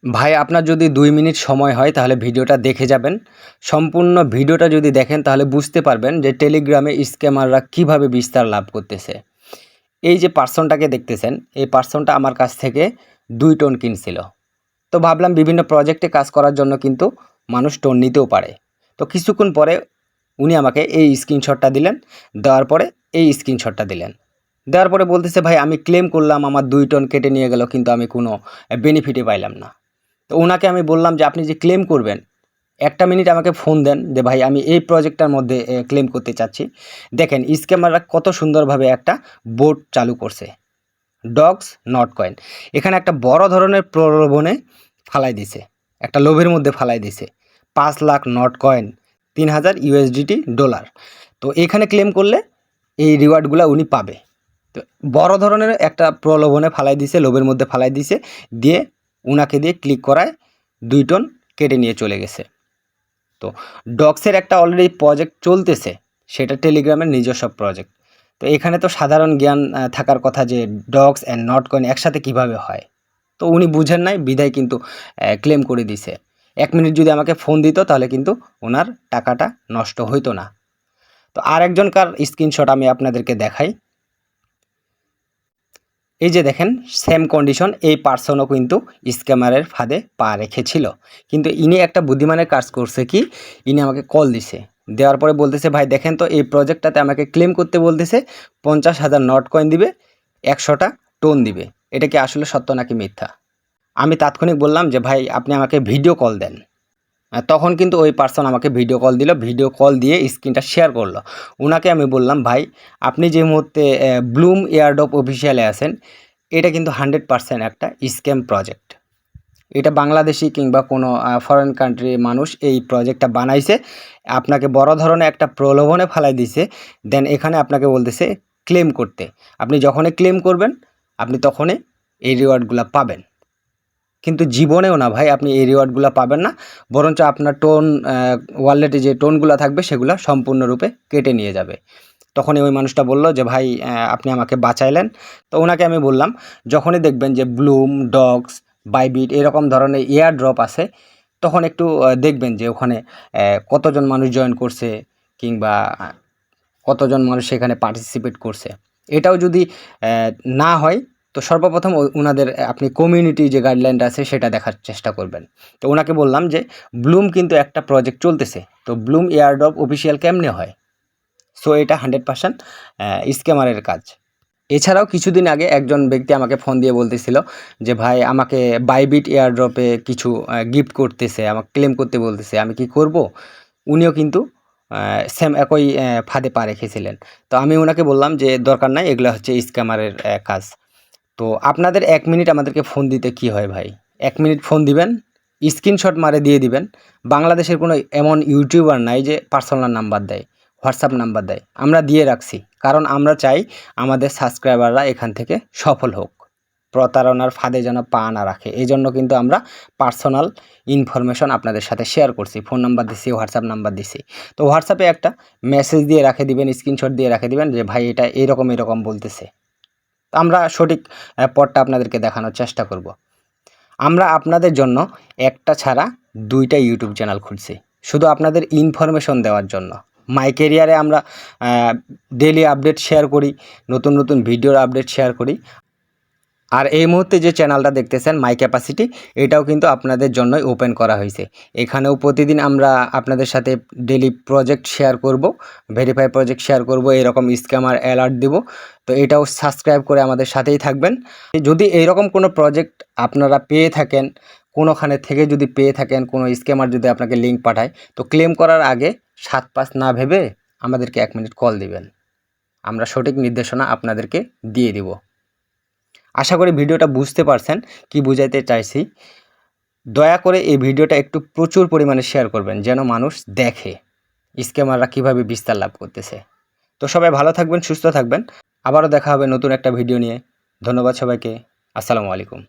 ভাই আপনার যদি ২ মিনিট সময় হয় তাহলে ভিডিওটা দেখে যাবেন। সম্পূর্ণ ভিডিওটা যদি দেখেন তাহলে বুঝতে পারবেন যে টেলিগ্রামে স্ক্যামাররা কিভাবে বিস্তার লাভ করতেছে। এই যে পার্সনটাকে দেখতেছেন, এই পার্সনটা আমার কাছ থেকে ২ টোন কিনছিল। তো ভাবলাম বিভিন্ন প্রজেক্টে কাজ করার জন্য কিন্তু মানুষ টোন নিতেও পারে। তো কিছুক্ষণ পরে উনি আমাকে এই স্ক্রিনশটটা দিলেন, দেওয়ার পরে এই স্ক্রিনশটটা দিলেন। দেওয়ার পরে বলতেছে, "ভাই আমি ক্লেম করলাম আমার ২ টোন কেটে নিয়ে গেল কিন্তু আমি কোনো বেনিফিটই পাইলাম না।" তো উনাকে আমি বললাম যে, "আপনি যে ক্লেম করবেন, ১ টা মিনিট আমাকে ফোন দেন যে ভাই আমি এই প্রজেক্টটার মধ্যে ক্লেম করতে চাচ্ছি।" দেখেন স্ক্যামাররা কত সুন্দরভাবে একটা বোট চালু করছে। Dogs not coin. এখানে একটা বড় ধরনের প্রলোভনে ফালাই দিছে। একটা লোভের মধ্যে ফালাই দিছে। ৫,০০,০০০ নট কয়েন, ৩,০০০ USDT ডলার। তো এখানে ক্লেম করলে এই রিওয়ার্ডগুলা উনি পাবে। তো বড় ধরনের একটা প্রলোভনে ফালাই দিছে, লোভের মধ্যে ফালাই দিছে। দিয়ে উনাকে দিয়ে ক্লিক করায় ২ টোন কেটে নিয়ে চলে গেছে। তো ডগসের একটা অলরেডি প্রজেক্ট চলতেছে, সেটা টেলিগ্রামের নিজস্ব প্রজেক্ট। তো এখানে তো সাধারণ জ্ঞান থাকার কথা যে ডগস অ্যান্ড নট কয়েন একসাথে কিভাবে হয়। তো উনি বুঝেন নাই বিধায় কিন্তু ক্লেম করে দিছে। ১ মিনিট যদি আমাকে ফোন দিত তাহলে কিন্তু ওনার টাকাটা নষ্ট হইতো না। তো আরেকজনকার স্ক্রিনশট আমি আপনাদেরকে দেখাই। এই যে দেখেন সেম কন্ডিশন, এই পার্সনও কিন্তু স্ক্যামারের ফাঁদে পা রেখেছিল। কিন্তু ইনি একটা বুদ্ধিমানের কাজ করছে কি, ইনি আমাকে কল দিছে। দেওয়ার পরে বলতেছে, "ভাই দেখেন তো এই প্রজেক্টটাতে আমাকে ক্লেম করতে বলতেছে ৫০,০০০ নট কয়েন দিবে, ১০০টা টোন দিবে। এটা কি আসলে সত্য নাকি মিথ্যা?" আমি তাৎক্ষণিক বললাম যে, "ভাই আপনি আমাকে ভিডিও কল দেন।" তখন কিন্তু ওই পার্সন আমাকে ভিডিও কল দিল। ভিডিও কল দিয়ে স্ক্রিনটা শেয়ার করল। উনাকে আমি বললাম, "ভাই আপনি যে মুহূর্তে ব্লুম এয়ারড্রপ অফিসিয়ালে আছেন, এটা কিন্তু 100% একটা স্ক্যাম প্রজেক্ট। এটা বাংলাদেশি কিংবা কোনো ফরেন কান্ট্রির মানুষ এই প্রজেক্টটা বানাইছে। আপনাকে বড় ধরনের একটা প্রলোভনে ফালাই দিছে। দেন এখানে আপনাকে বলতেছে ক্লেম করতে। আপনি যখনই ক্লেম করবেন, আপনি তখনই এই রিওয়ার্ডগুলা পাবেন। কিন্তু জীবনেও না ভাই আপনি এই রিওয়ার্ডগুলা পাবেন না। বরঞ্চ আপনার টোন ওয়ালেটে যে টোনগুলা থাকবে সেগুলা সম্পূর্ণরূপে কেটে নিয়ে যাবে।" তখনই ওই মানুষটা বলল যে, "ভাই আপনি আমাকে বাঁচাইলেন।" তো ওনাকে আমি বললাম, "যখনই দেখবেন যে ব্লুম, ডগস, বাইবিট এরকম ধরনের এয়ার ড্রপ আছে, তখন একটু দেখবেন যে ওখানে কতজন মানুষ জয়েন করছে কিংবা কতজন মানুষ সেখানে পার্টিসিপেট করছে। এটাও যদি না হয় তো সর্বপ্রথম উনাদের আপনি কমিউনিটি যে গাইডলাইনটা আছে সেটা দেখার চেষ্টা করবেন।" তো ওনাকে বললাম যে, "ব্লুম কিন্তু একটা প্রজেক্ট চলতেছে। তো ব্লুম এয়ারড্রপ অফিসিয়াল কেমনে হয়? সো এটা 100% স্ক্যামারের কাজ।" এছাড়াও কিছুদিন আগে একজন ব্যক্তি আমাকে ফোন দিয়ে বলতেছিল যে, "ভাই আমাকে বাইবিট এয়ারড্রপে কিছু গিফট করতেছে, আমাকে ক্লেম করতে বলতেছে। আমি কি করব?" উনিও কিন্তু সেম একই ফাঁদে পা রেখেছিলেন। তো আমি উনাকে বললাম যে, "দরকার নাই, এগুলা হচ্ছে স্ক্যামারের কাজ। তো আপনাদের ১ মিনিট আমাদেরকে ফোন দিতে কি হয় ভাই? ১ মিনিট ফোন দিবেন, স্ক্রিনশট মারে দিয়ে দিবেন। বাংলাদেশের কোনো এমন ইউটিউবার নাই যে পার্সোনাল নাম্বার দেয়, হোয়াটসঅ্যাপ নাম্বার দেয়। আমরা দিয়ে রাখছি। কারণ আমরা চাই আমাদের সাবস্ক্রাইবাররা এখান থেকে সফল হোক। প্রতারণার ফাঁদে যেন পা না রাখে। এজন্য কিন্তু আমরা পার্সোনাল ইনফরমেশন আপনাদের সাথে শেয়ার করছি। ফোন নাম্বার দিছি, হোয়াটসঅ্যাপ নাম্বার দিছি। তো হোয়াটসঅ্যাপে একটা মেসেজ দিয়ে রাখে দিবেন, স্ক্রিনশট দিয়ে রাখে দিবেন যে ভাই এটা এরকম, এরকম বলতেছে। আমরা সঠিক পথটা আপনাদেরকে দেখানোর চেষ্টা করব। আমরা আপনাদের জন্য একটা ছাড়া ২ টা ইউটিউব চ্যানেল খুলছি। শুধু আপনাদের ইনফরমেশন দেওয়ার জন্য। মাই ক্যারিয়ারে আমরা ডেইলি আপডেট শেয়ার করি, নতুন, নতুন ভিডিওর আপডেট শেয়ার করি। আর এই মুহূর্তে যে চ্যানেলটা দেখতেছেন মাই ক্যাপাসিটি, এটাও কিন্তু আপনাদের জন্যই ওপেন করা হয়েছে। এখানেও প্রতিদিন আমরা আপনাদের সাথে ডেইলি প্রজেক্ট শেয়ার করব, ভেরিফাই প্রজেক্ট শেয়ার করব, এরকম স্ক্যামার অ্যালার্ট দিব। তো এটাও সাবস্ক্রাইব করে আমাদের সাথেই থাকবেন। যদি এইরকম কোনো প্রজেক্ট আপনারা পেয়ে থাকেন, কোনোখানে থেকে যদি পেয়ে থাকেন, কোনো স্ক্যামার যদি আপনাকে লিঙ্ক পাঠায়, তো ক্লেম করার আগে ৭-৫ না ভেবে আমাদেরকে ১ মিনিট কল দিবেন। আমরা সঠিক নির্দেশনা আপনাদেরকে দিয়ে দিব। আশা করি ভিডিওটা বুঝতে পারছেন কি বুঝাইতে চাইছি। দয়া করে এই ভিডিওটা একটু প্রচুর পরিমাণে শেয়ার করবেন যেন মানুষ দেখে স্ক্যামাররা কীভাবে বিস্তার লাভ করতেছে। তো সবাই ভালো থাকবেন, সুস্থ থাকবেন। আবারও দেখা হবে নতুন একটা ভিডিও নিয়ে। ধন্যবাদ সবাইকে। আসসালামু আলাইকুম।